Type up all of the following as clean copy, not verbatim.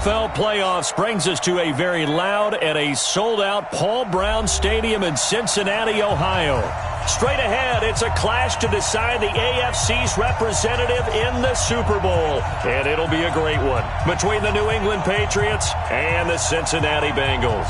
NFL playoffs brings us to a very loud and a sold-out Paul Brown Stadium in Cincinnati, Ohio. Straight ahead, it's a clash to decide the AFC's representative in the Super Bowl. And it'll be a great one between the New England Patriots and the Cincinnati Bengals.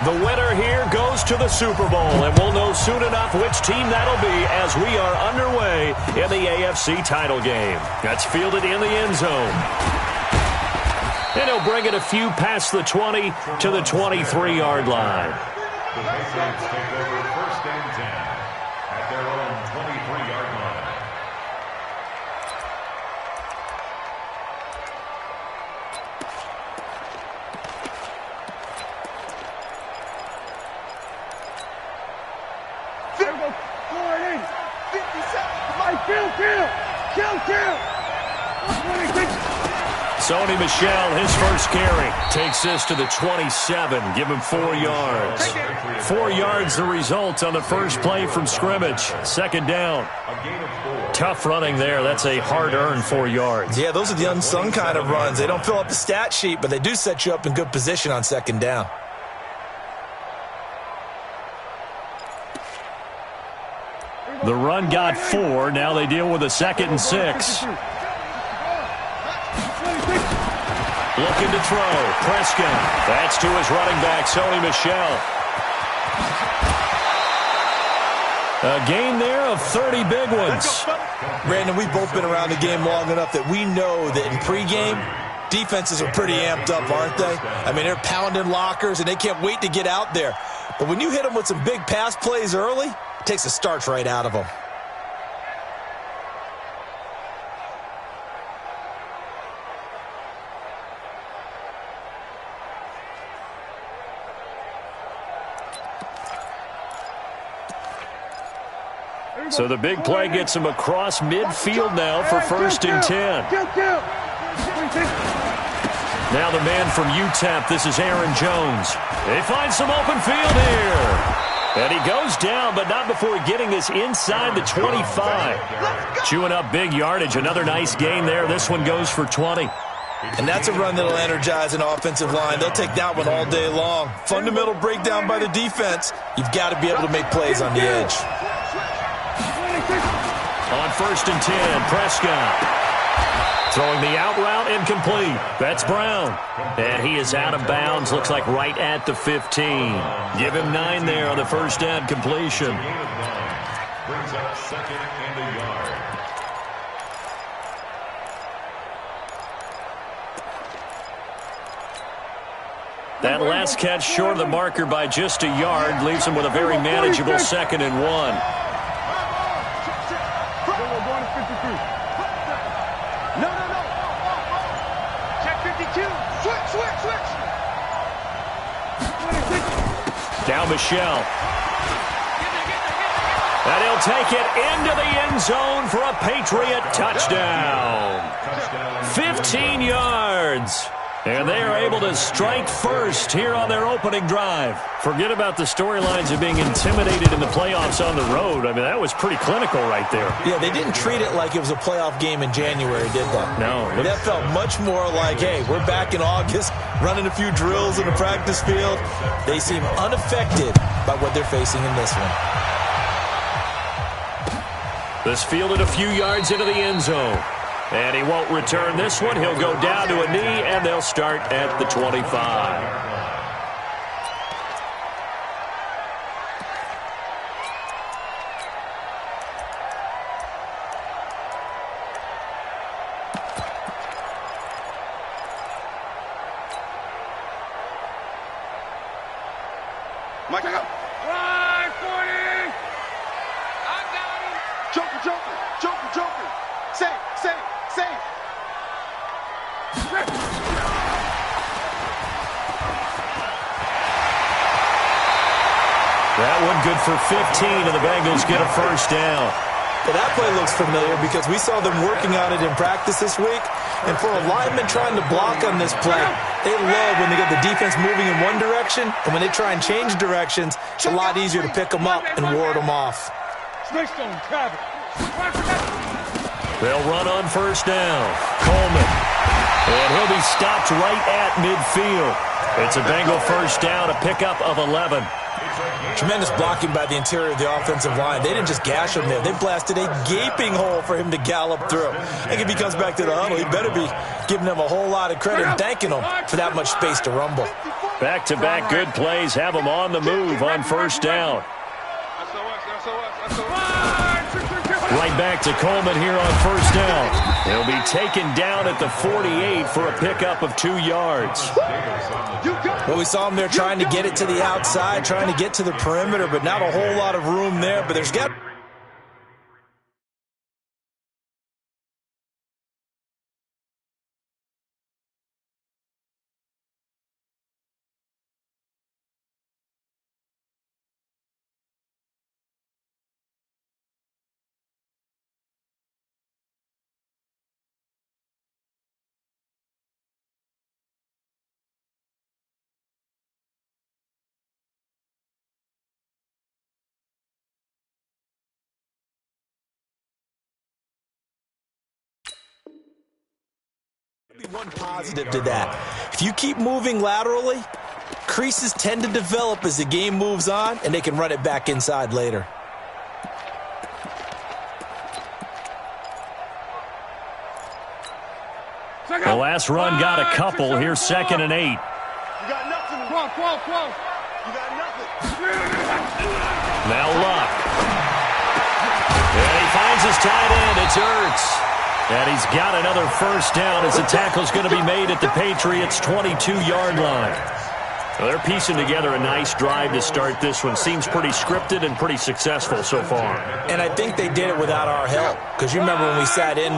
The winner here goes to the Super Bowl, and we'll know soon enough which team that'll be as we are underway in the AFC title game. That's fielded in the end zone. And he'll bring it a few past the 20 to the 23-yard line. The Patriots take over first and 10 at their own 23-yard line. Sony Michel, his first carry, takes this to the 27. Give him 4 yards. 4 yards the result on the first play from scrimmage. Second down. Tough running there. That's a hard-earned 4 yards. Yeah, those are the unsung kind of runs. They don't fill up the stat sheet, but they do set you up in good position on second down. The run got 4. Now they deal with a 2nd and 6. Looking to throw. Prescott. That's to his running back, Sony Michel. A gain there of 30 big ones. Brandon, we've both been around the game long enough that we know that in pregame, defenses are pretty amped up, aren't they? I mean, they're pounding lockers, and they can't wait to get out there. But when you hit them with some big pass plays early, it takes the starch right out of them. So the big play gets him across midfield now for first and 10. Now the man from UTEP, this is Aaron Jones. They find some open field here. And he goes down, but not before getting this inside the 25. Chewing up big yardage. Another nice gain there. This one goes for 20. And that's a run that'll energize an offensive line. They'll take that one all day long. Fundamental breakdown by the defense. You've got to be able to make plays on the edge. On first and 10, Prescott. Throwing the out route incomplete. That's Brown. And he is out of bounds. Looks like right at the 15. Give him 9 there on the first down completion. Brings up 2nd and a yard. That last catch short of the marker by just a yard leaves him with a very manageable 2nd and 1. Now Michel. And he'll take it into the end zone for a Patriot touchdown. 15 yards. And they are able to strike first here on their opening drive. Forget about the storylines of being intimidated in the playoffs on the road. I mean, that was pretty clinical right there. Yeah, they didn't treat it like it was a playoff game in January, did they? No. That felt much more like, hey, we're back in August, running a few drills in the practice field. They seem unaffected by what they're facing in this one. This fielded a few yards into the end zone. And he won't return this one. He'll go down to a knee, and they'll start at the 25. Mike, I got 540. I got him. Joker, Joker, Joker, Joker. Save. That one good for 15, and the Bengals get a first down. Well, that play looks familiar because we saw them working on it in practice this week. And for a lineman trying to block on this play, they love when they get the defense moving in one direction, and when they try and change directions, it's a lot easier to pick them up and ward them off. They'll run on first down. Coleman. And he'll be stopped right at midfield. It's a Bengal first down, a pickup of 11. Tremendous blocking by the interior of the offensive line. They didn't just gash him there. They blasted a gaping hole for him to gallop through. I think if he comes back to the huddle, he better be giving them a whole lot of credit and thanking them for that much space to rumble. Back-to-back good plays have them on the move on first down. Right back to Coleman here on first down. He'll be taken down at the 48 for a pickup of 2 yards. Well, we saw him there trying to get it to the outside, trying to get to the perimeter, but not a whole lot of room there. But there's got one positive to that. If you keep moving laterally, creases tend to develop as the game moves on, and they can run it back inside later. The last run got a couple. Here's 2nd and 8. You got nothing. You got nothing. Now Luck. And he finds his tight end. It's Ertz. And he's got another first down as the tackle's going to be made at the Patriots' 22-yard line. Well, they're piecing together a nice drive to start this one. Seems pretty scripted and pretty successful so far. And I think they did it without our help. Because you remember when we sat in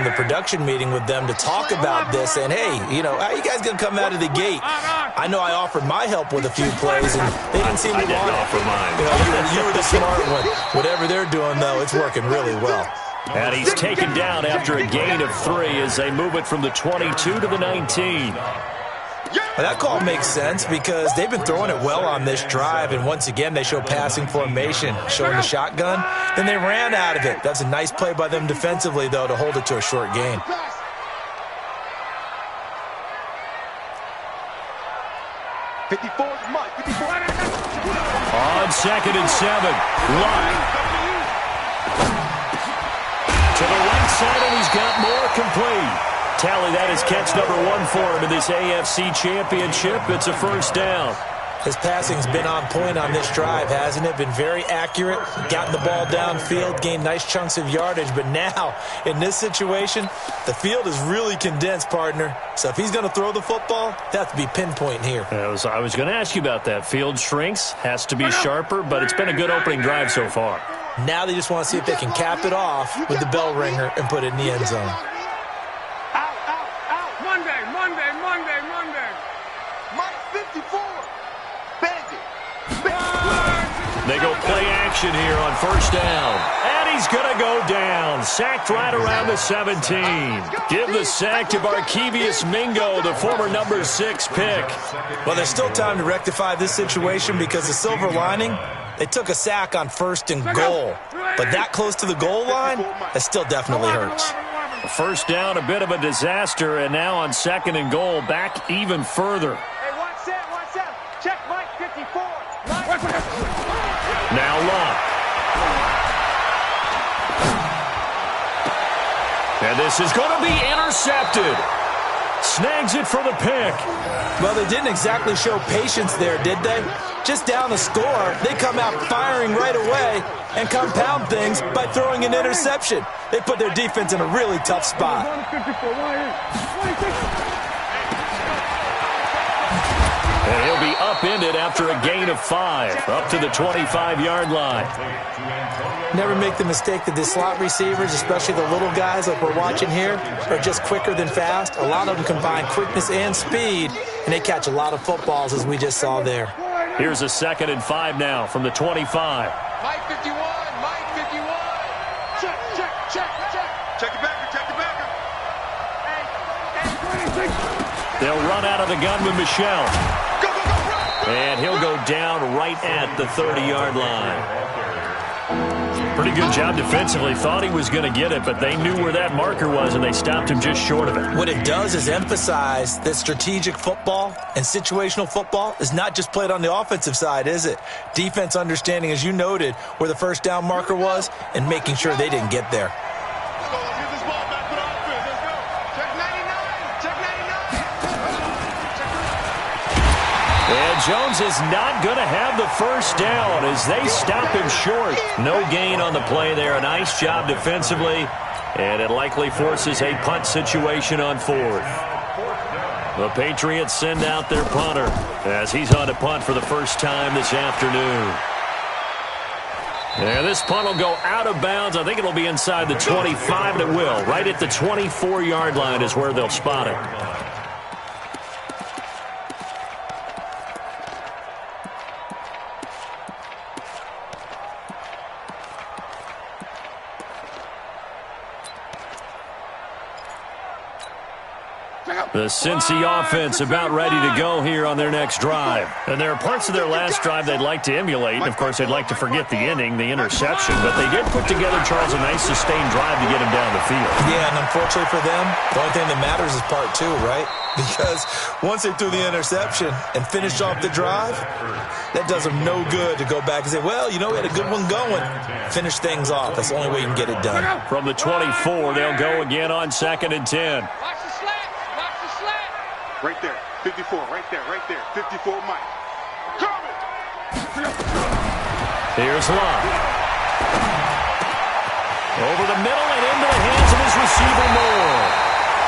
the production meeting with them to talk about this, and hey, you know, how you guys going to come out of the gate? I know I offered my help with a few plays, and they didn't seem to want it. I didn't offer mine. You know, you were the smart one. Whatever they're doing, though, it's working really well. And he's taken down after a gain of 3 as they move it from the 22 to the 19. Well, that call makes sense because they've been throwing it well on this drive, and once again they show passing formation, showing the shotgun. Then they ran out of it. That's a nice play by them defensively, though, to hold it to a short gain. On 2nd and 7, Luck. To the right side, and he's got more complete. Tally that is catch number 1 for him in this AFC Championship. It's a first down. His passing's been on point on this drive, hasn't it? Been very accurate, gotten the ball downfield, gained nice chunks of yardage. But now, in this situation, the field is really condensed, partner. So if he's going to throw the football, that has to be pinpoint here. I was going to ask you about that. Field shrinks, has to be sharper, but it's been a good opening drive so far. Now they just want to see if they can cap it off with the bell ringer and put it in the end zone. They go play action here on first down. And he's going to go down. Sacked right around the 17. Give the sack to Barkevius Mingo, the former number 6 pick. Well, there's still time to rectify this situation because the silver lining, they took a sack on 1st and goal. But that close to the goal line, that still definitely hurts. First down, a bit of a disaster, and now on 2nd and goal, back even further. Hey, watch that. Check Mike 54. Now Luck. And this is going to be intercepted. Snags it for the pick. Well, they didn't exactly show patience there, did they? Just down the score, they come out firing right away and compound things by throwing an interception. They put their defense in a really tough spot. And he'll be upended after a gain of 5, up to the 25-yard line. Never make the mistake that the slot receivers, especially the little guys like we're watching here, are just quicker than fast. A lot of them combine quickness and speed, and they catch a lot of footballs, as we just saw there. Here's a 2nd and 5 now from the 25. Mike 51. Check. They'll run out of the gun with Michel. And he'll go down right at the 30-yard line. Pretty good job defensively. Thought he was going to get it, but they knew where that marker was, and they stopped him just short of it. What it does is emphasize that strategic football and situational football is not just played on the offensive side, is it? Defense understanding, as you noted, where the first down marker was and making sure they didn't get there. And Jones is not going to have the first down as they stop him short. No gain on the play there. A nice job defensively, and it likely forces a punt situation on fourth. The Patriots send out their punter as he's on to punt for the first time this afternoon. And this punt will go out of bounds. I think it'll be inside the 25, and it will. Right at the 24-yard line is where they'll spot it. The Cincy offense about ready to go here on their next drive. And there are parts of their last drive they'd like to emulate. And, of course, they'd like to forget the inning, the interception. But they did put together, Charles, a nice sustained drive to get him down the field. Yeah, and unfortunately for them, the only thing that matters is part two, right? Because once they threw the interception and finished off the drive, that does them no good to go back and say, well, you know, we had a good one going. Finish things off. That's the only way you can get it done. From the 24, they'll go again on 2nd and 10. Right there, 54, right there, 54, Mike. Coming! Here's Love. Over the middle and into the hands of his receiver, Moore.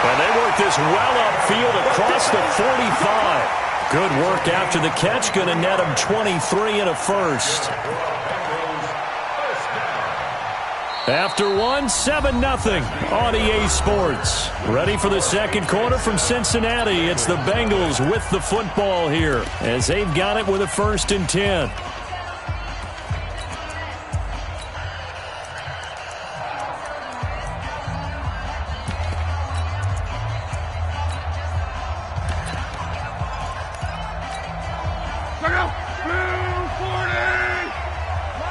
And they work this well upfield across the 45. Good work after the catch, going to net him 23 and a first. After one, 7-0 on EA Sports. Ready for the second quarter from Cincinnati. It's the Bengals with the football here as they've got it with a 1st and 10.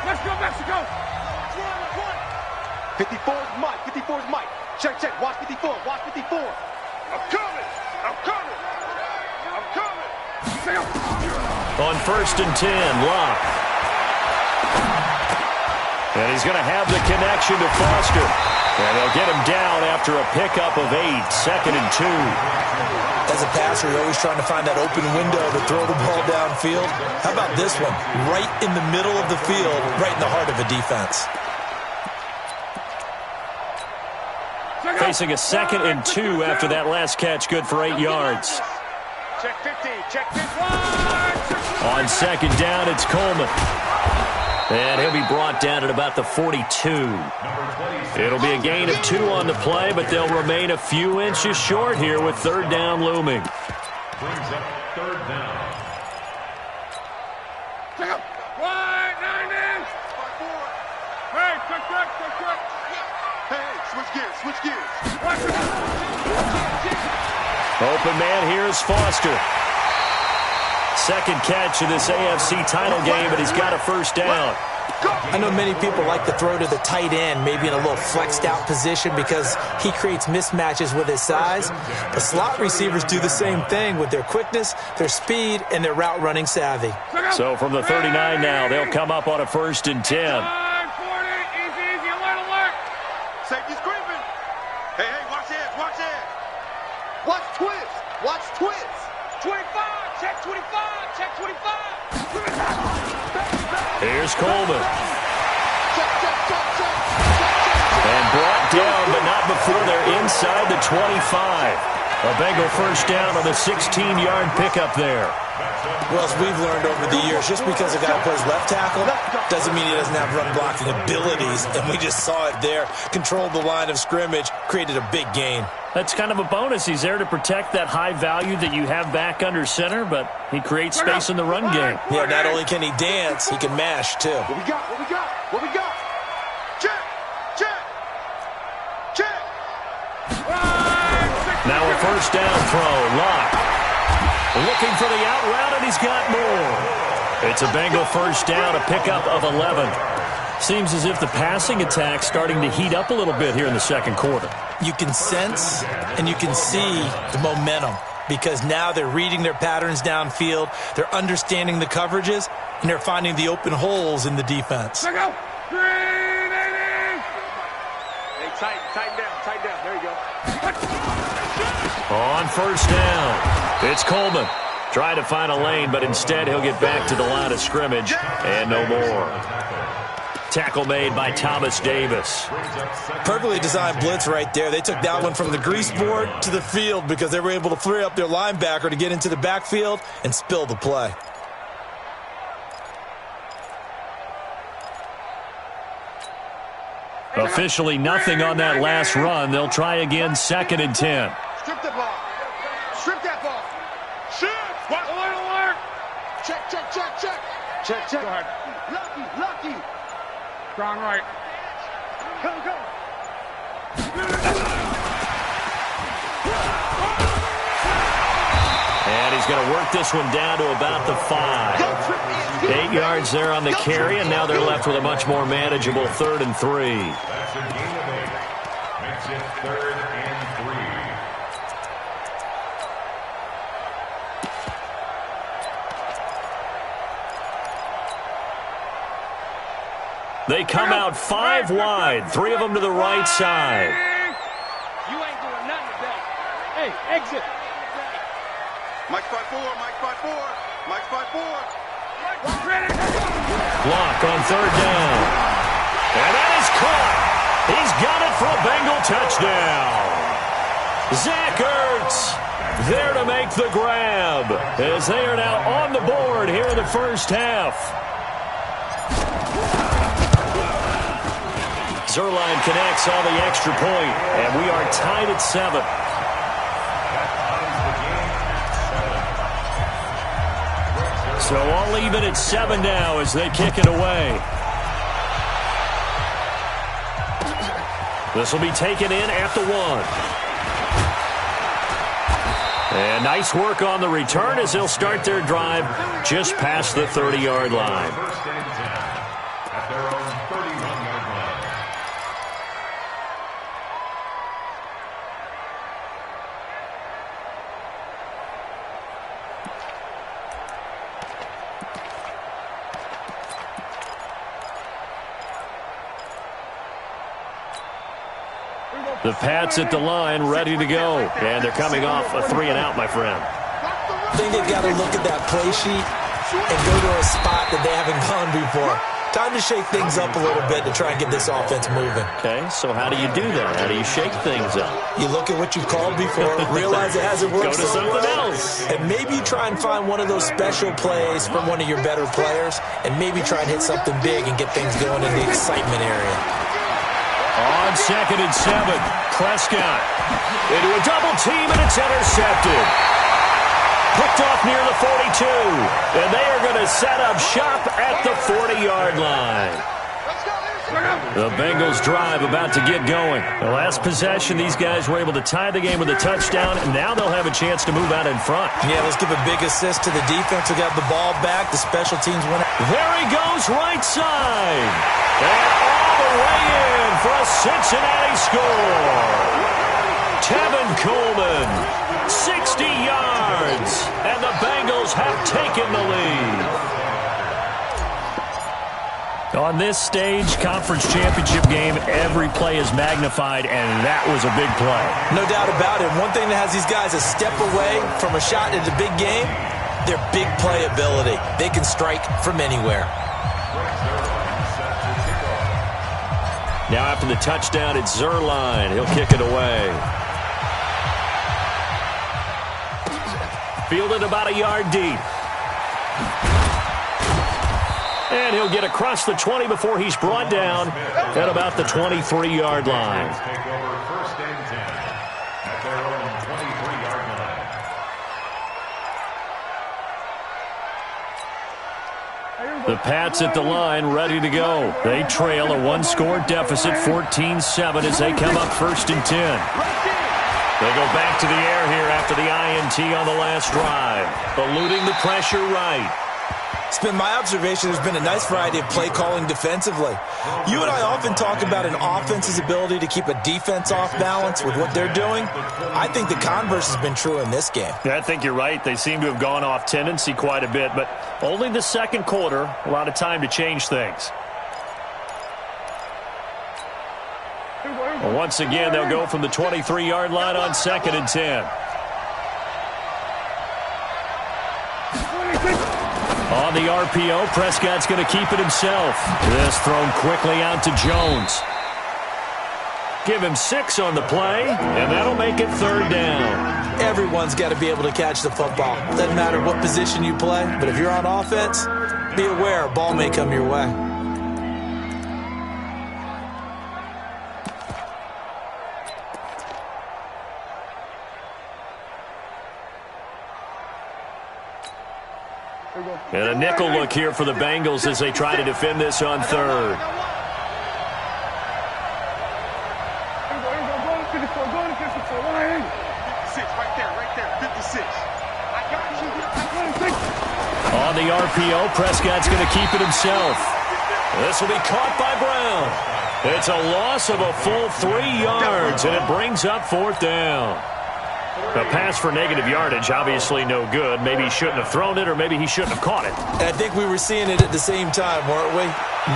Let's go, Mexico! 54's Mike. Check. Watch 54. I'm coming. On 1st and 10, Locke. And he's going to have the connection to Foster. And they'll get him down after a pickup of 8, 2nd and 2. As a passer, you're always trying to find that open window to throw the ball downfield. How about this one? Right in the middle of the field, right in the heart of a defense. Facing a 2nd and 2 after that last catch, good for 8 yards. Check 50. On 2nd down, it's Coleman. And he'll be brought down at about the 42. It'll be a gain of 2 on the play, but they'll remain a few inches short here with 3rd down looming. Brings up 3rd down. Check up. 190. Hey, quick. Hey, switch gears. Open man, here's Foster. 2nd catch of this AFC title game, but he's got a 1st down. I know many people like to throw to the tight end, maybe in a little flexed out position because he creates mismatches with his size. But slot receivers do the same thing with their quickness, their speed, and their route running savvy. So from the 39 now, they'll come up on a 1st and 10. Easy, alert. Safety's creeping. Hey, watch it. Watch twist. 25, check 25. Here's Coleman. And brought down, but not before they're inside the 25. A Bengal 1st down on the 16-yard pickup there. Well, as we've learned over the years, just because a guy plays left tackle doesn't mean he doesn't have run blocking abilities. And we just saw it there. Controlled the line of scrimmage, created a big gain. That's kind of a bonus. He's there to protect that high value that you have back under center, but he creates space in the run game. Yeah, not only can he dance, he can mash, too. What we got? Check. Now a first down throw. Locke looking for the out route, and he's got more. It's a Bengal first down, a pickup of 11. Seems as if the passing attack's starting to heat up a little bit here in the second quarter. You can sense and you can see the momentum because now they're reading their patterns downfield, they're understanding the coverages, and they're finding the open holes in the defense. Hey, tighten down. There you go. On first down, it's Coleman. Trying to find a lane, but instead he'll get back to the line of scrimmage and no more. Tackle made by Thomas Davis. Perfectly designed blitz right there. They took that one from the grease board to the field because they were able to free up their linebacker to get into the backfield and spill the play. Officially nothing on that last run. They'll try again, 2nd and 10. Strip the ball. Strip that ball. Shoot. What? Alert. Check. Check. Go ahead. Lucky. Strong right. Go. And he's going to work this one down to about the 5. 8 yards there on the carry, and now they're left with a much more manageable 3rd and 3. That's a gain of 8. Makes it 3rd and 3. They come out 5 wide, 3 of them to the right side. You ain't doing nothing today. Hey, exit. Mike spot 4. Block on 3rd down. And that is caught. He's got it for a Bengal touchdown. Zach Ertz there to make the grab as they are now on the board here in the first half. Zerline connects on the extra point, and we are tied at 7. So all even at 7 now as they kick it away. This will be taken in at the 1. And nice work on the return as they'll start their drive just past the 30-yard line. First and 10 at their own 31-yard line. The Pats at the line, ready to go. And they're coming off a 3-and-out, my friend. I think they've got to look at that play sheet and go to a spot that they haven't gone before. Time to shake things up a little bit to try and get this offense moving. Okay, so how do you do that? How do you shake things up? You look at what you've called before, realize it hasn't worked Go to so something well, else. and maybe try and find one of those special plays from one of your better players, and maybe try and hit something big and get things going in the excitement area. On 2nd and 7, Prescott into a double team, and it's intercepted. Picked off near the 42, and they are going to set up shop at the 40-yard line. The Bengals drive about to get going. The last possession, these guys were able to tie the game with a touchdown, and now they'll have a chance to move out in front. Yeah, let's give a big assist to the defense who got the ball back. The special teams went. There he goes, right side. And all the way in for a Cincinnati score. Tevin Coleman, 60 yards, and the Bengals have taken the lead. On this stage, conference championship game, every play is magnified, and that was a big play. No doubt about it. One thing that has these guys a step away from a shot in the big game, their big play ability. They can strike from anywhere. Now after the touchdown, it's Zerline. He'll kick it away. Fielded about a yard deep. And he'll get across the 20 before he's brought down at about the 23-yard line. Take over 1st and 10 at their own 23-yard line. The Pats at the line, ready to go. They trail a 1-score deficit, 14-7, as they come up 1st and 10. They go back to the air here after the INT on the last drive. Eluding the pressure right. It's been my observation there's been a nice variety of play calling defensively. You and I often talk about an offense's ability to keep a defense off balance with what they're doing. I think the converse has been true in this game. Yeah, I think you're right. They seem to have gone off tendency quite a bit, but only the second quarter, a lot of time to change things. Well, once again, they'll go from the 23-yard line on 2nd and 10. On the RPO, Prescott's going to keep it himself. This thrown quickly out to Jones. Give him 6 on the play, and that'll make it 3rd down. Everyone's got to be able to catch the football. Doesn't matter what position you play, but if you're on offense, be aware a ball may come your way. And a nickel look here for the Bengals as they try to defend this on 3rd. On the RPO, Prescott's going to keep it himself. This will be caught by Brown. It's a loss of a full 3 yards, and it brings up 4th down. A pass for negative yardage, obviously no good. Maybe he shouldn't have thrown it, or maybe he shouldn't have caught it. I think we were seeing it at the same time, weren't we?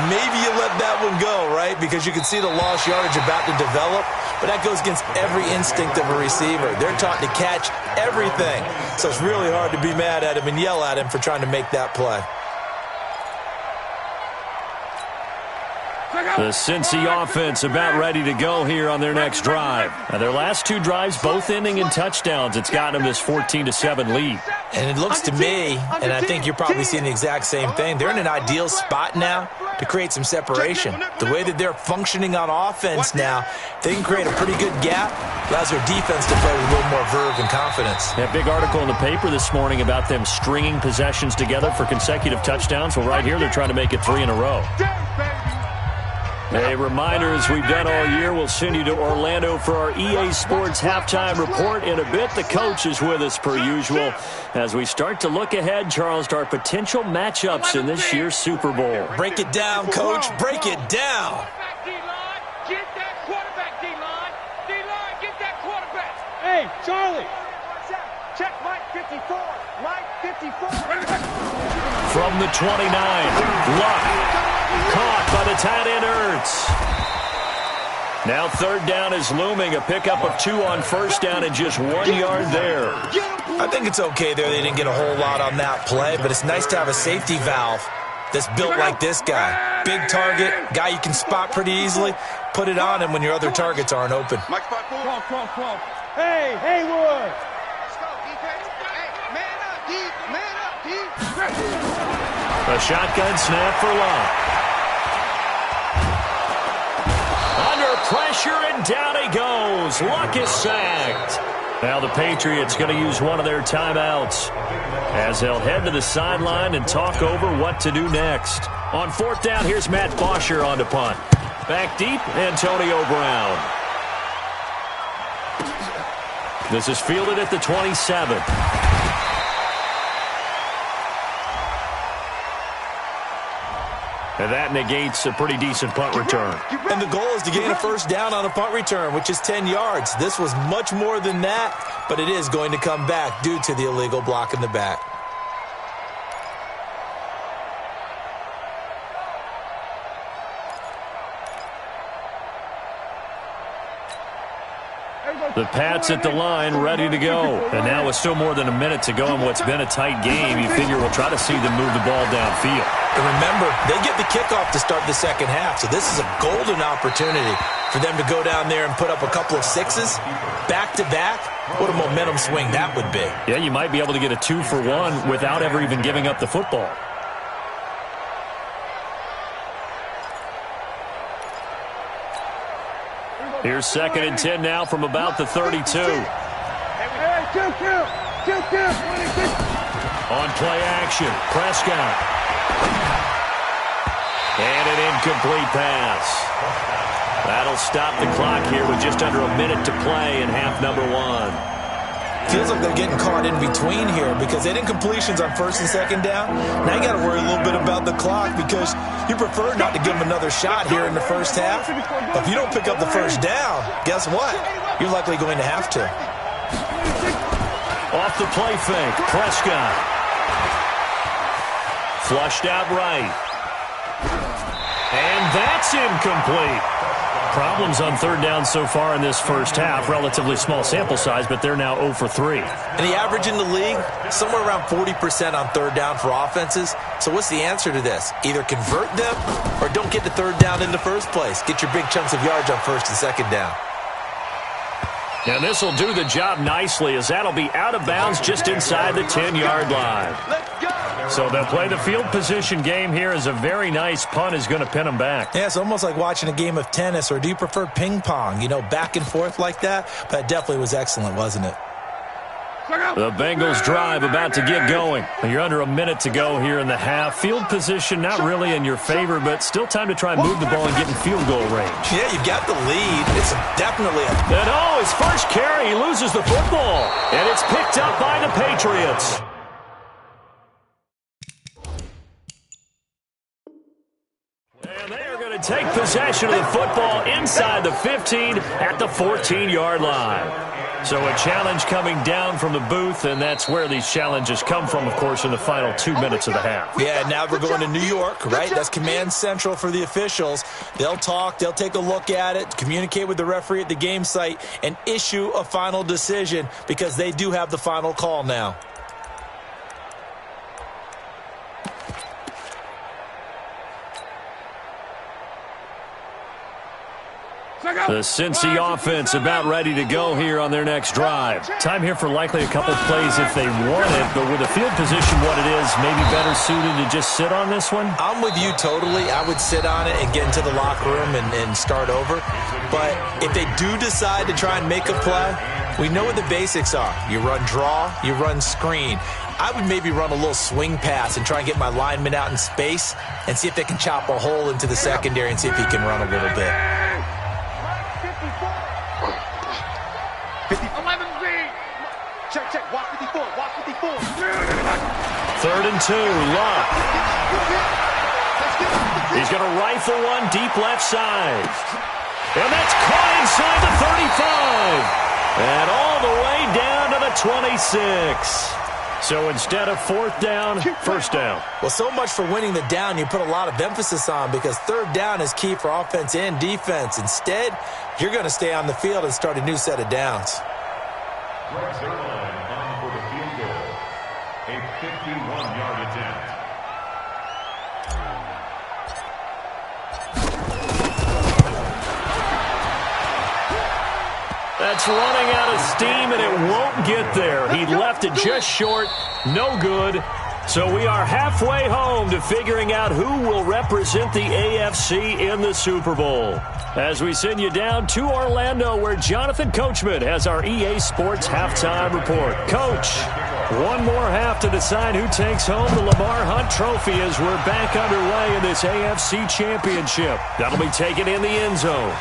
Maybe you let that one go, right? Because you can see the lost yardage about to develop, but that goes against every instinct of a receiver. They're taught to catch everything, so it's really hard to be mad at him and yell at him for trying to make that play. The Cincy offense about ready to go here on their next drive. Now, their last 2 drives, both ending in touchdowns. It's gotten them this 14-7 lead. And it looks to me, and I think you're probably seeing the exact same thing, they're in an ideal spot now to create some separation. The way that they're functioning on offense now, they can create a pretty good gap. Allows their defense to play with a little more verve and confidence. That big article in the paper this morning about them stringing possessions together for consecutive touchdowns. Well, right here, they're trying to make it 3 in a row. A reminder, as we've done all year, we'll send you to Orlando for our EA Sports halftime report. In a bit, the coach is with us per usual as we start to look ahead, Charles, to our potential matchups in this year's Super Bowl. Break it down, Coach. Break it down. Get that quarterback, D-line. D-line, get that quarterback. Hey, Charlie. Check Mike 54. Mike 54. From the 29, Luck. Caught by the tight end Ertz. Now 3rd down is looming. A pickup of 2 on 1st down and just 1 yard there. I think it's okay there. They didn't get a whole lot on that play, but it's nice to have a safety valve that's built like this guy. Big target, guy you can spot pretty easily. Put it on him when your other targets aren't open. Come on. Hey, Haywood. Let's go, defense. Hey, man up, D. A shotgun snap for Luck. Under pressure, and down he goes. Luck is sacked. Now the Patriots going to use one of their timeouts as they'll head to the sideline and talk over what to do next. On 4th down, here's Matt Bosher on to punt. Back deep, Antonio Brown. This is fielded at the 27. And that negates a pretty decent punt return. And the goal is to gain a 1st down on a punt return, which is 10 yards. This was much more than that, but it is going to come back due to the illegal block in the back. The Pats at the line, ready to go. And now with still more than a minute to go in what's been a tight game, you figure we'll try to see them move the ball downfield. And remember, they get the kickoff to start the second half, so this is a golden opportunity for them to go down there and put up a couple of 6s back-to-back. What a momentum swing that would be. Yeah, you might be able to get a 2-for-1 without ever even giving up the football. Here's 2nd and 10 now from about the 32. On play action, Prescott. And an incomplete pass. That'll stop the clock here with just under a minute to play in half number 1. Feels like they're getting caught in between here because they didn't completions on first and second down. Now you got to worry a little bit about the clock because you prefer not to give them another shot here in the first half. But if you don't pick up the first down, guess what? You're likely going to have to. Off the play fake, Prescott. Flushed out right. And that's incomplete. Problems on third down so far in this first half. Relatively small sample size, but they're now 0 for 3. And the average in the league, somewhere around 40% on third down for offenses. So what's the answer to this? Either convert them or don't get to third down in the first place. Get your big chunks of yards on first and second down. And this will do the job nicely as that'll be out of bounds just inside the 10-yard line. So they'll play the field position game here as a very nice punt is going to pin them back. Yeah, it's almost like watching a game of tennis, or do you prefer ping pong? You know, back and forth like that? But it definitely was excellent, wasn't it? The Bengals drive about to get going. You're under a minute to go here in the half. Field position not really in your favor, but still time to try and move the ball and get in field goal range. Yeah, you got the lead. It's definitely a... And oh, his first carry, he loses the football. And it's picked up by the Patriots. And they are going to take possession of the football inside the 15 at the 14-yard line. So a challenge coming down from the booth, and that's where these challenges come from, of course, in the final 2 minutes of the half. Yeah, now we're going to New York, right? That's command central for the officials. They'll talk, they'll take a look at it, communicate with the referee at the game site, and issue a final decision because they do have the final call now. The Cincy offense about ready to go here on their next drive. Time here for likely a couple plays if they want it, but with the field position what it is, maybe better suited to just sit on this one? I'm with you totally. I would sit on it and get into the locker room and start over. But if they do decide to try and make a play, we know what the basics are. You run draw, you run screen. I would maybe run a little swing pass and try and get my lineman out in space and see if they can chop a hole into the secondary and see if he can run a little bit. 11B. Check. Watch 54. Watch 54. 3rd and 2. Luck. He's going to rifle one deep left side. And that's caught inside the 35. And all the way down to the 26. So instead of 4th down, 1st down. Well, so much for winning the down you put a lot of emphasis on because 3rd down is key for offense and defense. Instead, you're going to stay on the field and start a new set of downs. Rex Erline on for the field goal. A 51-yard attempt. That's running out of steam, and it won't get there. He left it just short. No good. So we are halfway home to figuring out who will represent the AFC in the Super Bowl. As we send you down to Orlando, where Jonathan Coachman has our EA Sports halftime report. Coach, one more half to decide who takes home the Lamar Hunt Trophy as we're back underway in this AFC Championship. That'll be taken in the end zone.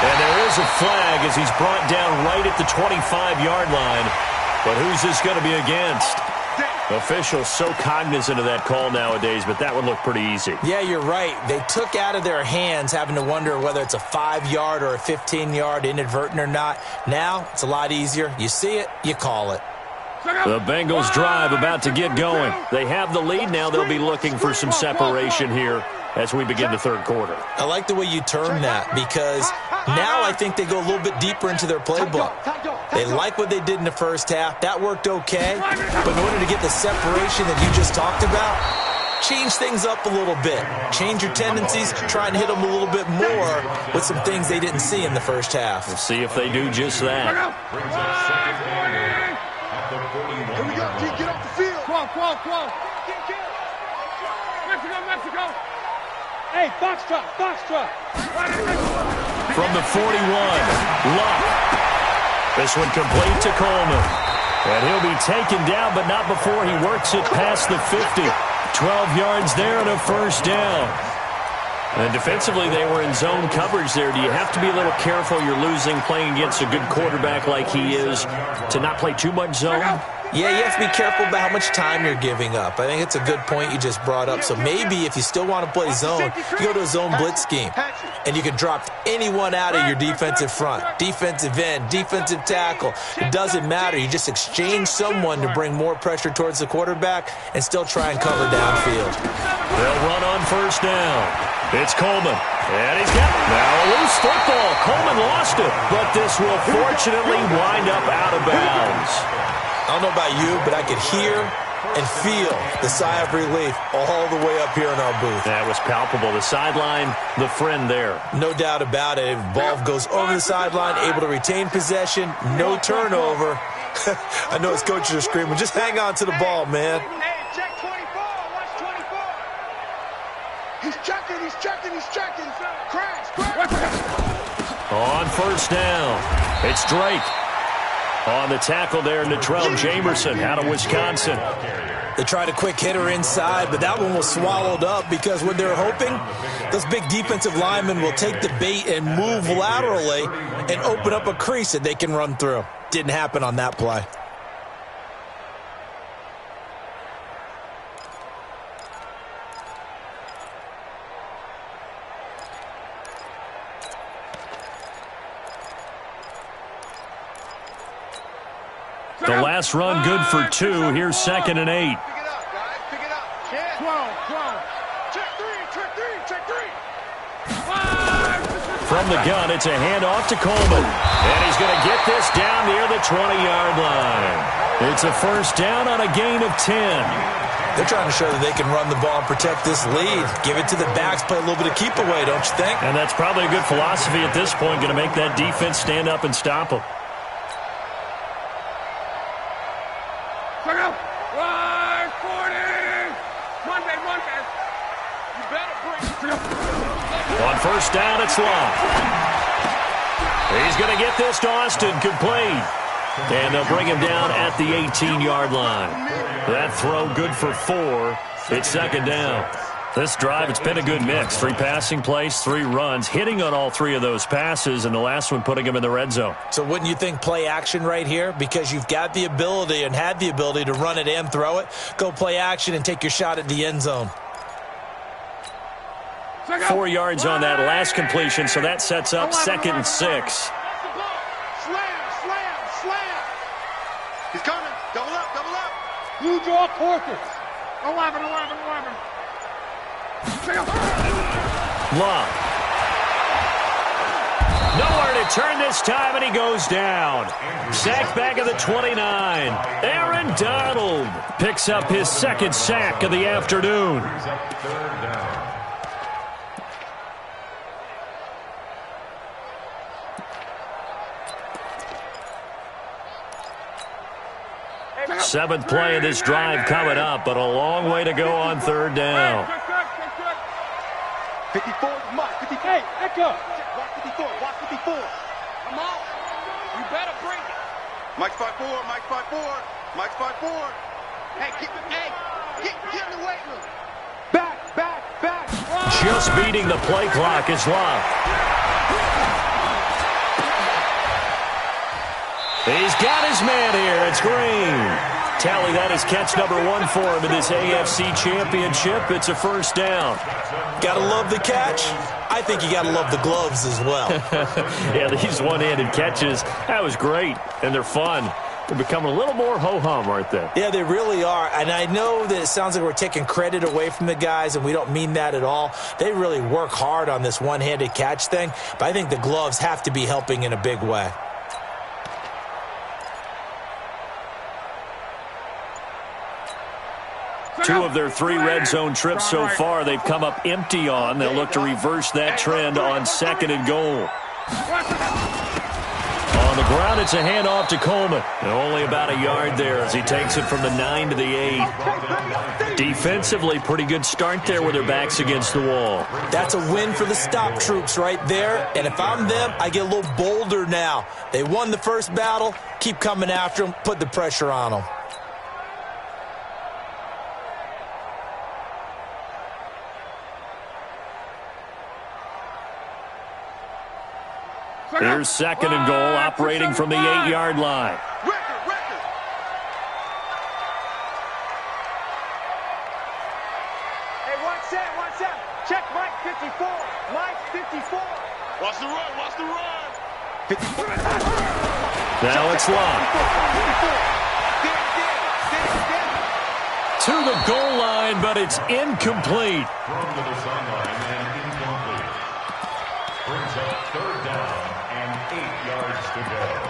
And there is a flag as he's brought down right at the 25-yard line. But who's this going to be against? Officials so cognizant of that call nowadays, but that would look pretty easy. Yeah, you're right. They took out of their hands having to wonder whether it's a 5-yard or a 15-yard inadvertent or not. Now, it's a lot easier. You see it, you call it. The Bengals drive about to get going. They have the lead now. They'll be looking for some separation here as we begin the third quarter. I like the way you term that because now I think they go a little bit deeper into their playbook. They like what they did in the first half. That worked okay. But in order to get the separation that you just talked about, change things up a little bit. Change your tendencies. Try and hit them a little bit more with some things they didn't see in the first half. We'll see if they do just that. Here we go, G, get off the field. Come on. Mexico. Hey, Foxtrot. From the 41, Luck. This one complete to Coleman. And he'll be taken down, but not before he works it past the 50. 12 yards there and a first down. And defensively, they were in zone coverage there. Do you have to be a little careful you're losing playing against a good quarterback like he is to not play too much zone? Yeah, you have to be careful about how much time you're giving up. I think it's a good point you just brought up. So maybe if you still want to play zone, you go to a zone blitz scheme. And you can drop anyone out of your defensive front. Defensive end, defensive tackle. It doesn't matter. You just exchange someone to bring more pressure towards the quarterback and still try and cover downfield. They'll run on first down. It's Coleman. And he's got now a loose football. Coleman lost it. But this will fortunately wind up out of bounds. I don't know about you, but I could hear and feel the sigh of relief all the way up here in our booth. That was palpable. The sideline, the friend there. No doubt about it. If the ball goes over the sideline, able to retain possession, no turnover. I know his coaches are screaming, just hang on to the ball, man. Hey, check 24. Watch 24. He's checking. Crash. On first down, it's Drake. On the tackle there, Natrell Jamerson out of Wisconsin. They tried a quick hitter inside, but that one was swallowed up because what they're hoping, those big defensive linemen will take the bait and move laterally and open up a crease that they can run through. Didn't happen on that play. The last run good for 2. Here's 2nd and 8. Pick it up, guys. Pick it up. Yeah. 12. Check three. From the gun, it's a handoff to Coleman. And he's going to get this down near the 20-yard line. It's a first down on a gain of 10. They're trying to show that they can run the ball and protect this lead. Give it to the backs, play a little bit of keep away, don't you think? And that's probably a good philosophy at this point, going to make that defense stand up and stop them. On first down, it's Long. He's going to get this to Austin, complete. And they'll bring him down at the 18-yard line. That throw good for 4. It's 2nd down. This drive, it's been a good mix. 3 passing plays, 3 runs, hitting on all 3 of those passes, and the last one putting him in the red zone. So wouldn't you think play action right here? Because you've got the ability and had the ability to run it and throw it. Go play action and take your shot at the end zone. 4 yards on that last completion, so that sets up 2nd and 6. Slam. He's coming. Double up. Blue draw quarters. 11. Long. Nowhere to turn this time, and he goes down. Sack back at the 29. Aaron Donald picks up his 2nd sack of the afternoon. Seventh play of this drive coming up, but a long way to go on 3rd down. 54, Mike. 54. Hey, echo. Watch 54. Come on. You better bring it. Mike's 5'4". Hey, get in the weight room. Back. Just beating the play clock is Love. He's got his man here. It's Green. Tally, that is catch number 1 for him in this AFC Championship. It's a first down. Gotta love the catch. I think you gotta love the gloves as well. Yeah, these one-handed catches, that was great, and they're fun. They're becoming a little more ho-hum, aren't they? Yeah, they really are. And I know that it sounds like we're taking credit away from the guys, and we don't mean that at all. They really work hard on this one-handed catch thing, but I think the gloves have to be helping in a big way. Two of their 3 red zone trips so far, they've come up empty on. They'll look to reverse that trend on 2nd and goal. On the ground, it's a handoff to Coleman. And only about a yard there as he takes it from the 9 to the 8. Defensively, pretty good start there with their backs against the wall. That's a win for the stop troops right there. And if I'm them, I get a little bolder now. They won the first battle. Keep coming after them. Put the pressure on them. Here's second and goal, operating from the 8-yard line. Hey, watch that. Check Mike 54. Mike 54. Watch the run. Now it's locked. To the goal line, but it's incomplete. Thrown to the sideline and incomplete. Brings up third down and 8 yards to go.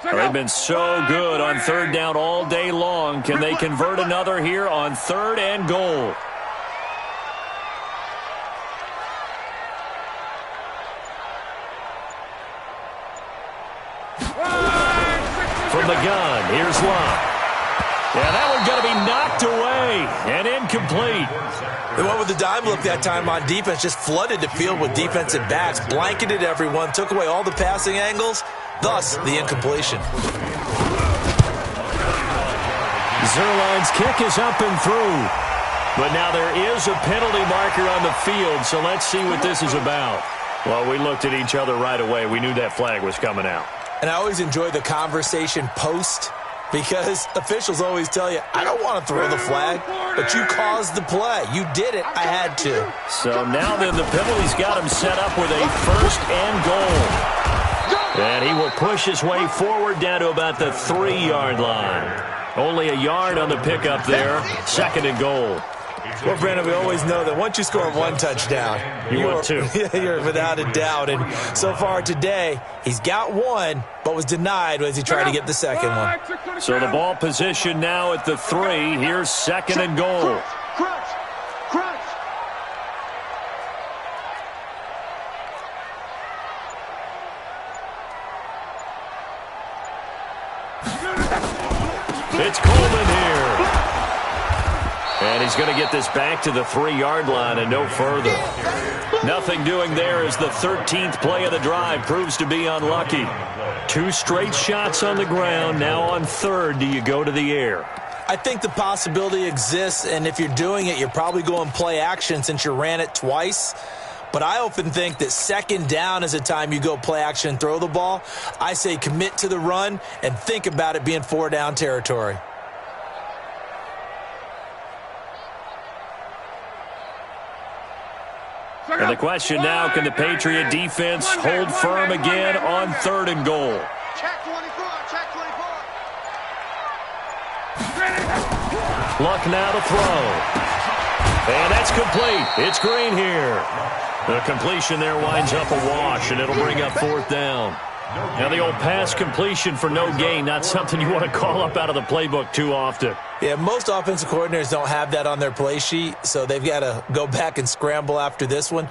They've been so good on third down all day long. Can they convert another here on third and goal? From the gun, here's Locke. Yeah, that one's going to be knocked away and incomplete. They went with the dime look that time on defense, just flooded the field with defensive backs, blanketed everyone, took away all the passing angles, thus the incompletion. Zerline's kick is up and through. But now there is a penalty marker on the field, so let's see what this is about. Well, we looked at each other right away. We knew that flag was coming out. And I always enjoy the conversation post, because officials always tell you, I don't want to throw the flag, but you caused the play. You did it. I had to. So now then the penalty's got him set up with a first and goal. And he will push his way forward down to about the 3-yard line. Only a yard on the pickup there. Second and goal. Well, Brandon, we always know that once you score one touchdown, want two. You're without a doubt. And so far today, he's got one, but was denied as he tried to get the second one. So the ball position now at the 3. Here's second and goal. Crunch. It's Coleman here. And he's going to get this back to the 3-yard line and no further. Nothing doing there as the 13th play of the drive proves to be unlucky. 2 straight shots on the ground. Now on third, do you go to the air? I think the possibility exists, and if you're doing it, you're probably going play action since you ran it twice. But I often think that second down is a time you go play action and throw the ball. I say commit to the run and think about it being 4-down territory. And the question now, can the Patriot defense hold firm again on third and goal? Check 24. Luck now to throw. And that's complete. It's Green here. The completion there winds up a wash, and it'll bring up fourth down. Now the old pass completion for no gain, not something you want to call up out of the playbook too often. Yeah, most offensive coordinators don't have that on their play sheet, so they've got to go back and scramble after this one.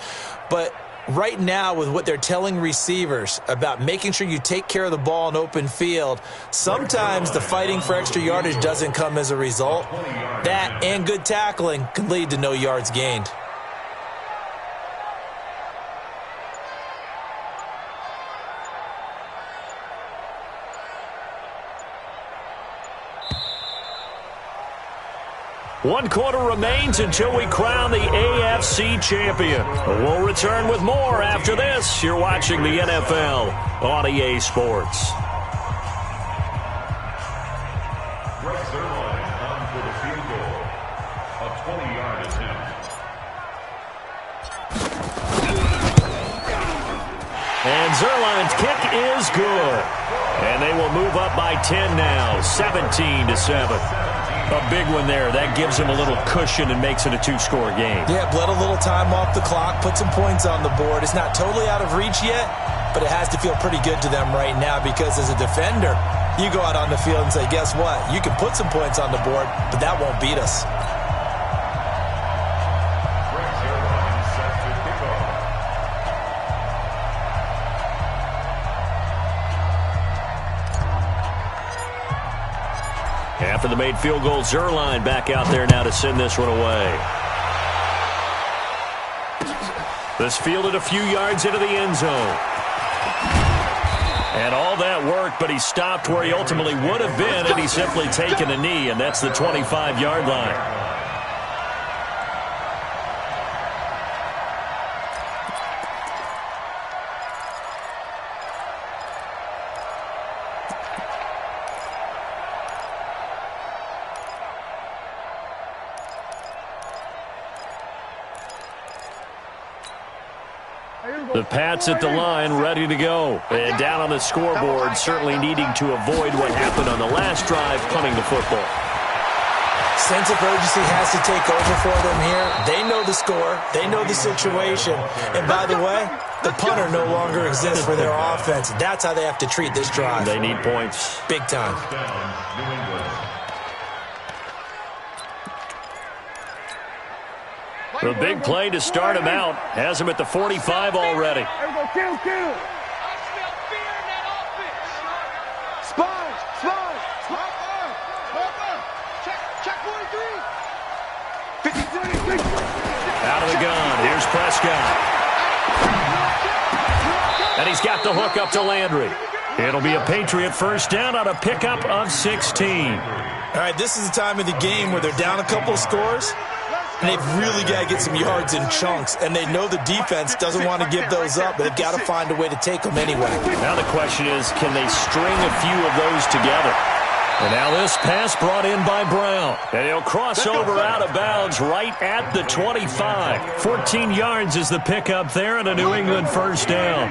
But right now, with what they're telling receivers about making sure you take care of the ball in open field, sometimes the fighting for extra yardage doesn't come as a result. That and good tackling can lead to no yards gained. One quarter remains until we crown the AFC champion. We'll return with more after this. You're watching the NFL on EA Sports. Brett Zerline on for the field goal. A 20-yard attempt. And Zerline's kick is good. And they will move up by 10 now, 17-7. A big one there. That gives them a little cushion and makes it a 2-score game. Yeah, bled a little time off the clock, put some points on the board. It's not totally out of reach yet, but it has to feel pretty good to them right now because as a defender, you go out on the field and say, guess what? You can put some points on the board, but that won't beat us. After the made field goal, Zerline back out there now to send this one away. This fielded a few yards into the end zone. And all that work, but he stopped where he ultimately would have been had he simply taken a knee, and that's the 25-yard line. The Pats at the line, ready to go. And down on the scoreboard, certainly needing to avoid what happened on the last drive, punting the football. Sense of urgency has to take over for them here. They know the score. They know the situation. And by the way, the punter no longer exists for their offense. That's how they have to treat this drive. They need points. Big time. The big play to start him out has him at the 45 already. There we go, kill. I smell fear in that offense. Spine. Check 43. 50. Out of the gun. Here's Prescott. And he's got the hook up to Landry. It'll be a Patriot first down on a pickup of 16. All right, this is the time of the game where they're down a couple of scores, and they've really got to get some yards in chunks. And they know the defense doesn't want to give those up, but they've got to find a way to take them anyway. Now the question is, can they string a few of those together? And now this pass brought in by Brown. And he'll cross over out of bounds right at the 25. 14 yards is the pickup there and a New England first down.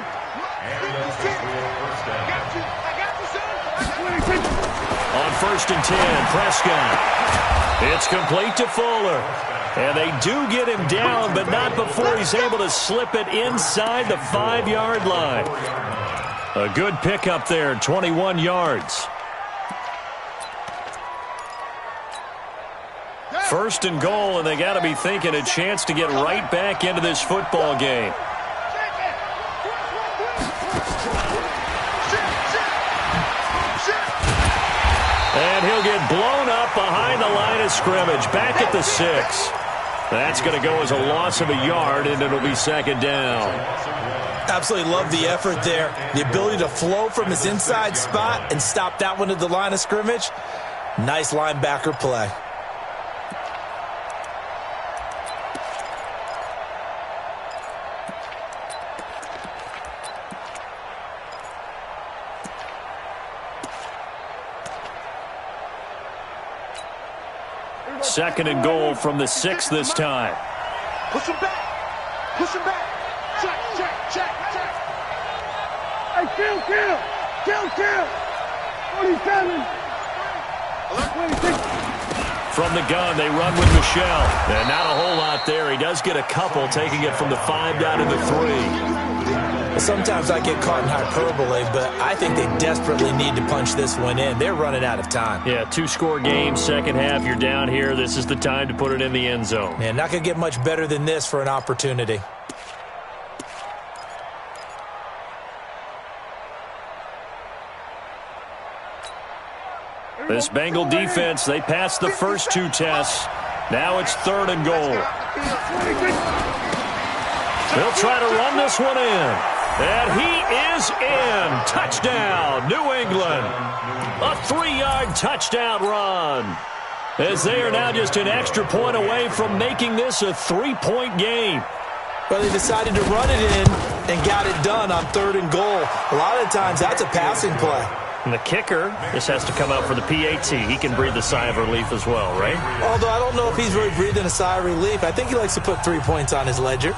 On 1st and 10, Prescott. It's complete to Fuller. And they do get him down, but not before he's able to slip it inside the 5-yard line. A good pickup there, 21 yards. 1st and goal, and they got to be thinking a chance to get right back into this football game. And he'll get blown up behind the line of scrimmage, back at the 6. That's going to go as a loss of a yard, and it'll be 2nd down. Absolutely love the effort there. The ability to flow from his inside spot and stop that one at the line of scrimmage. Nice linebacker play. Second and goal from the 6 this time. Push him back. Check. Hey, kill. 47. 26. From the gun, they run with Michelle. And not a whole lot there. He does get a couple, taking it from the 5 down to the 3. Sometimes I get caught in hyperbole, but I think they desperately need to punch this one in. They're running out of time. Yeah, 2-score game, second half, you're down here. This is the time to put it in the end zone. Man, not going to get much better than this for an opportunity. This Bengal defense, they passed the first 2 tests. Now it's 3rd and goal. They'll try to run this one in. And he is in. Touchdown, New England. A 3-yard touchdown run. As they are now just an extra point away from making this a 3-point game. Well, they decided to run it in and got it done on 3rd and goal. A lot of times that's a passing play. And the kicker, this has to come out for the PAT. He can breathe a sigh of relief as well, right? Although I don't know if he's really breathing a sigh of relief. I think he likes to put 3 points on his ledger.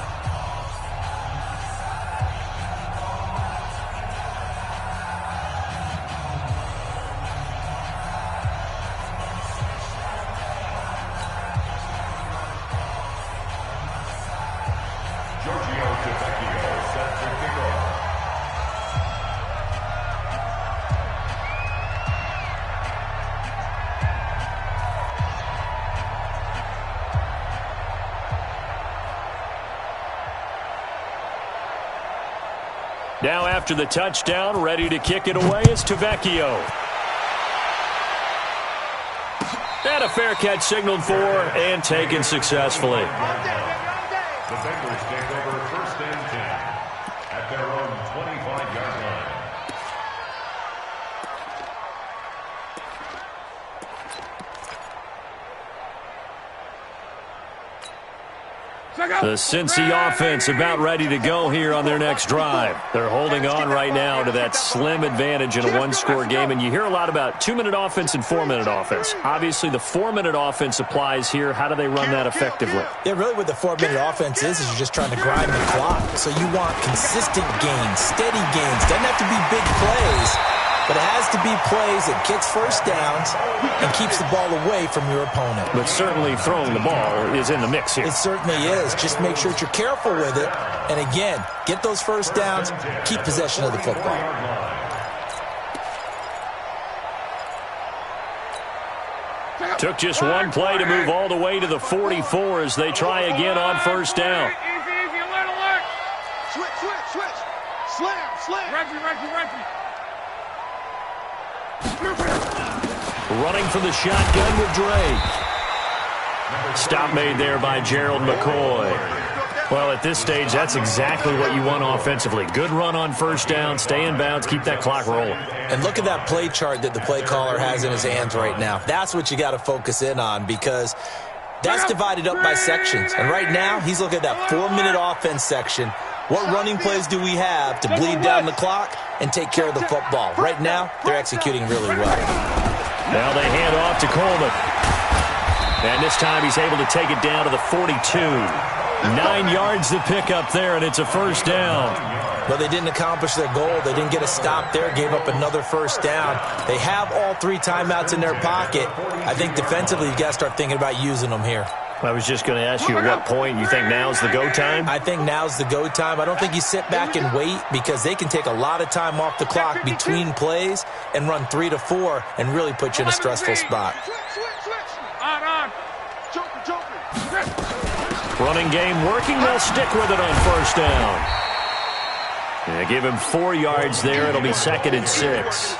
Now after the touchdown, ready to kick it away is Tavecchio. And a fair catch signaled for and taken successfully. The Bengals take over 1st The Cincy offense about ready to go here on their next drive. They're holding on right now to that slim advantage in a one-score game, and you hear a lot about 2-minute offense and 4-minute offense. Obviously, the 4-minute offense applies here. How do they run that effectively? Yeah, really what the 4-minute offense is you're just trying to grind the clock. So you want consistent gains, steady gains. Doesn't have to be big plays, but it has to be plays that gets first downs and keeps the ball away from your opponent. But certainly throwing the ball is in the mix here. It certainly is. Just make sure that you're careful with it. And again, get those first downs, keep possession of the football. Took just one play to move all the way to the 44 as they try again on first down. Easy, alert, alert. Switch. Slam. Reggie. Running from the shotgun with Drake. Stop made there by Gerald McCoy. Well, at this stage, that's exactly what you want offensively. Good run on first down, stay in bounds, keep that clock rolling. And look at that play chart that the play caller has in his hands right now. That's what you got to focus in on because that's divided up by sections. And right now, he's looking at that 4-minute offense section. What running plays do we have to bleed down the clock and take care of the football? Right now, they're executing really well. Now they hand off to Coleman. And this time he's able to take it down to the 42. 9 yards to pick up there, and it's a first down. But they didn't accomplish their goal. They didn't get a stop there, gave up another first down. They have all 3 timeouts in their pocket. I think defensively you've got to start thinking about using them here. I was just going to ask you at what point you think now's the go time? I think now's the go time. I don't think you sit back and wait because they can take a lot of time off the clock between plays and run 3 to 4 and really put you in a stressful spot. On. Joker. Running game working. They'll stick with it on first down. Yeah, give him 4 yards there. It'll be 2nd and 6.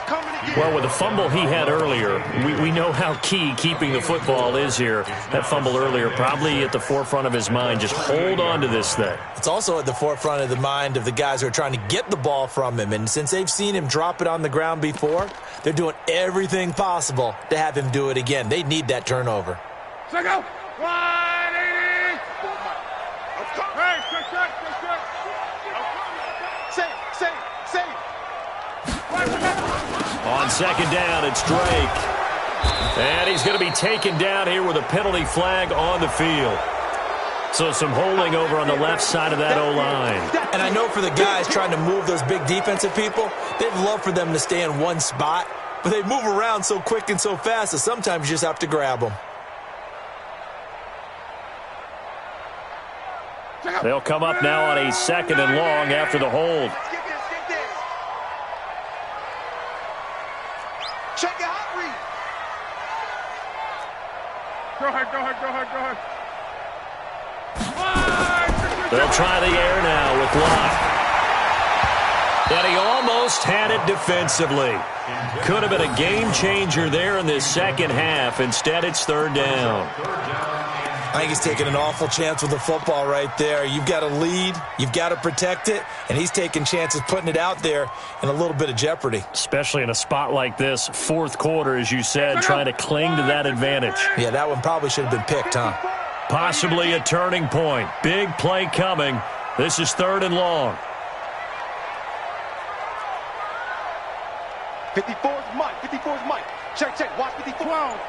Well, with the fumble he had earlier, we know how key keeping the football is here. That fumble earlier probably at the forefront of his mind. Just hold on to this thing. It's also at the forefront of the mind of the guys who are trying to get the ball from him. And since they've seen him drop it on the ground before, they're doing everything possible to have him do it again. They need that turnover. Go. 180. Hey, quick. Save. On second down, it's Drake. And he's going to be taken down here with a penalty flag on the field. So some holding over on the left side of that O-line. And I know for the guys trying to move those big defensive people, they'd love for them to stay in one spot, but they move around so quick and so fast that sometimes you just have to grab them. They'll come up now on a 2nd and long after the hold. Check it out, Reed. Go ahead. They'll try the air now with Locke. And he almost had it defensively. Could have been a game changer there in this second half. Instead, it's 3rd down. I think he's taking an awful chance with the football right there. You've got to lead, you've got to protect it, and he's taking chances putting it out there in a little bit of jeopardy. Especially in a spot like this, 4th quarter, as you said, trying to cling to that advantage. Yeah, that one probably should have been picked, huh? Possibly a turning point. Big play coming. This is 3rd and long. 54's Mike. Check. Watch 54. 12.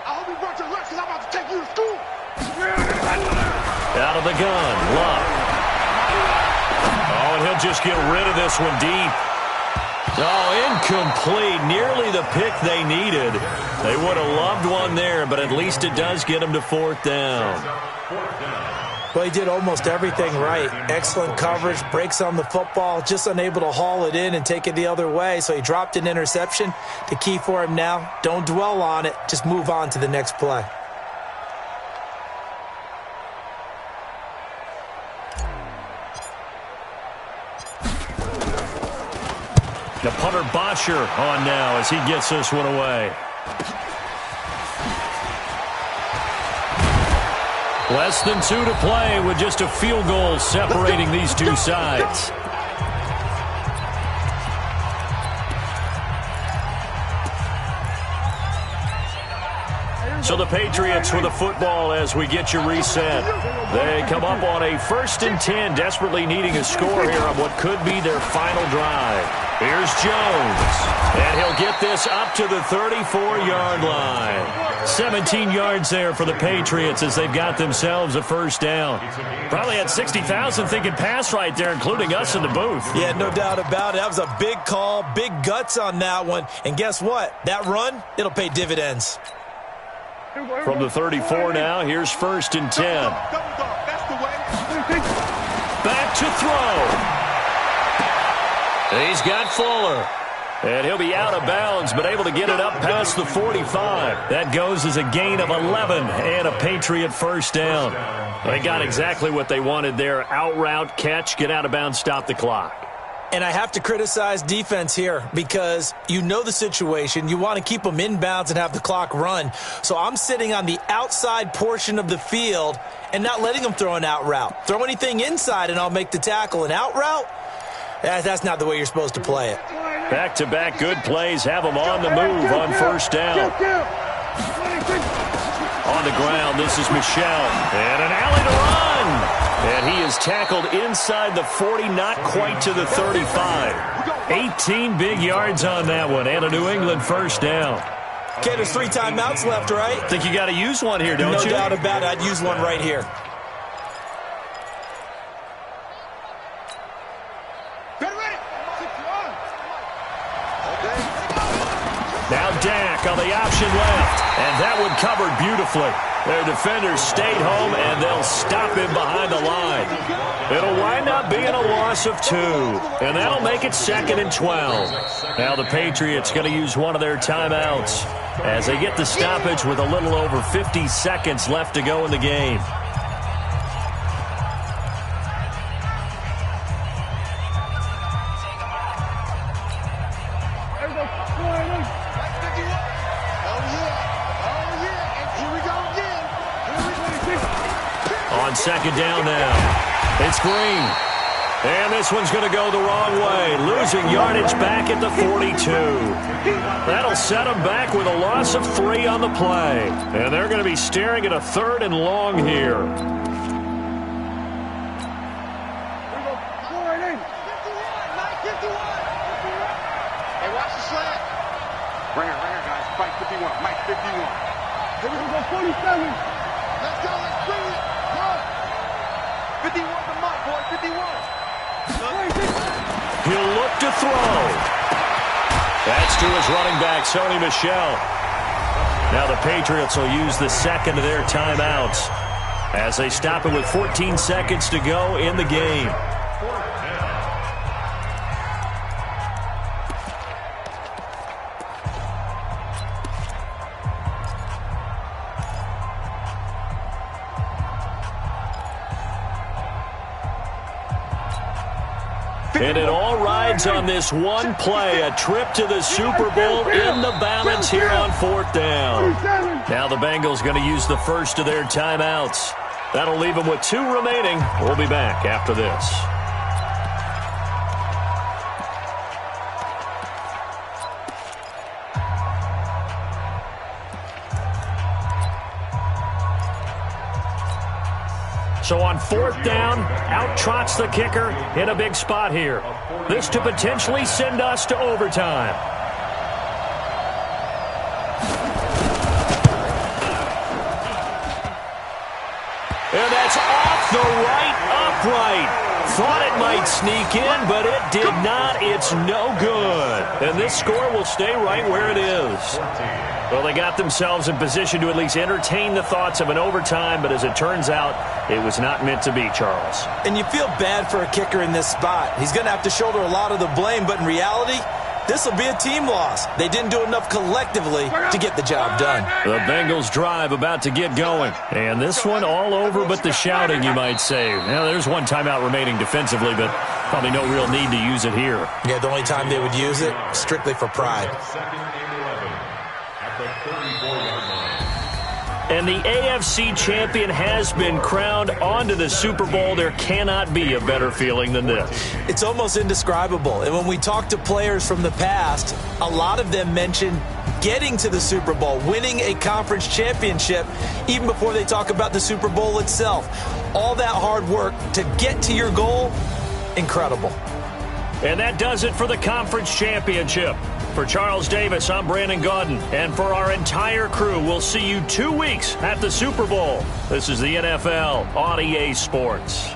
I hope you brought your lunch because I'm about to take you to school. Out of the gun, Love. Oh, and he'll just get rid of this one deep. Oh, incomplete. Nearly the pick they needed. They would have loved one there, but at least it does get them to 4th down. Well, he did almost everything right. Excellent coverage, breaks on the football, just unable to haul it in and take it the other way. So he dropped an interception. The key for him now, don't dwell on it. Just move on to the next play. The punter Bosher on now as he gets this one away. Less than 2 to play with just a field goal separating these two sides. So the Patriots with the football as we get you reset. They come up on a 1st and 10, desperately needing a score here on what could be their final drive. Here's Jones, and he'll get this up to the 34-yard line. 17 yards there for the Patriots as they've got themselves a first down. Probably had 60,000 thinking pass right there, including us in the booth. Yeah, no doubt about it. That was a big call, big guts on that one. And guess what? That run, it'll pay dividends. From the 34 now, here's 1st and 10. Back to throw. He's got Fuller. And he'll be out of bounds, but able to get it up past the 45. That goes as a gain of 11 and a Patriot first down. They got exactly what they wanted there. Out route, catch, get out of bounds, stop the clock. And I have to criticize defense here because you know the situation. You want to keep them inbounds and have the clock run. So I'm sitting on the outside portion of the field and not letting them throw an out route. Throw anything inside and I'll make the tackle. An out route? That's not the way you're supposed to play it. Back-to-back good plays have them on the move on first down. On the ground, this is Michel. And an alley to run. And he is tackled inside the 40, not quite to the 35. 18 big yards on that one, and a New England first down. Okay, there's 3 timeouts left, right? Think you got to use one here, don't you? No doubt about it. I'd use one right here. Now Dak on the option left, and that one covered beautifully. Their defenders stayed home, and they'll stop him behind the line. It'll wind up being a loss of 2, and that'll make it 2nd and 12. Now the Patriots going to use one of their timeouts as they get the stoppage with a little over 50 seconds left to go in the game. On 2nd down now, it's Green. And this one's going to go the wrong way, losing yardage back at the 42. That'll set them back with a loss of 3 on the play. And they're going to be staring at a 3rd and long here. Hey, watch the slant. Right here, guys. Fight 51. Mike 51. Here we go, 47. Let's go, let's bring it. 51 to Mike, boy, 51. He'll look to throw. That's to his running back, Sony Michel. Now the Patriots will use the 2nd of their timeouts as they stop it with 14 seconds to go in the game. And it all rides on this one play, a trip to the Super Bowl in the balance here on 4th down. Now the Bengals going to use the 1st of their timeouts. That'll leave them with 2 remaining. We'll be back after this. So on 4th down, out trots the kicker in a big spot here. This to potentially send us to overtime. And that's off the right upright. Thought it might sneak in, but it did not. It's no good. And this score will stay right where it is. Well, they got themselves in position to at least entertain the thoughts of an overtime, but as it turns out, it was not meant to be, Charles. And you feel bad for a kicker in this spot. He's going to have to shoulder a lot of the blame, but in reality, this will be a team loss. They didn't do enough collectively to get the job done. The Bengals drive about to get going. And this one all over but the shouting, you might say. Now, there's one timeout remaining defensively, but probably no real need to use it here. Yeah, the only time they would use it, strictly for pride. And the AFC champion has been crowned onto the Super Bowl. There cannot be a better feeling than this. It's almost indescribable. And when we talk to players from the past, a lot of them mention getting to the Super Bowl, winning a conference championship, even before they talk about the Super Bowl itself. All that hard work to get to your goal, incredible. And that does it for the conference championship. For Charles Davis, I'm Brandon Gaudin. And for our entire crew, we'll see you 2 weeks at the Super Bowl. This is the NFL on EA Sports.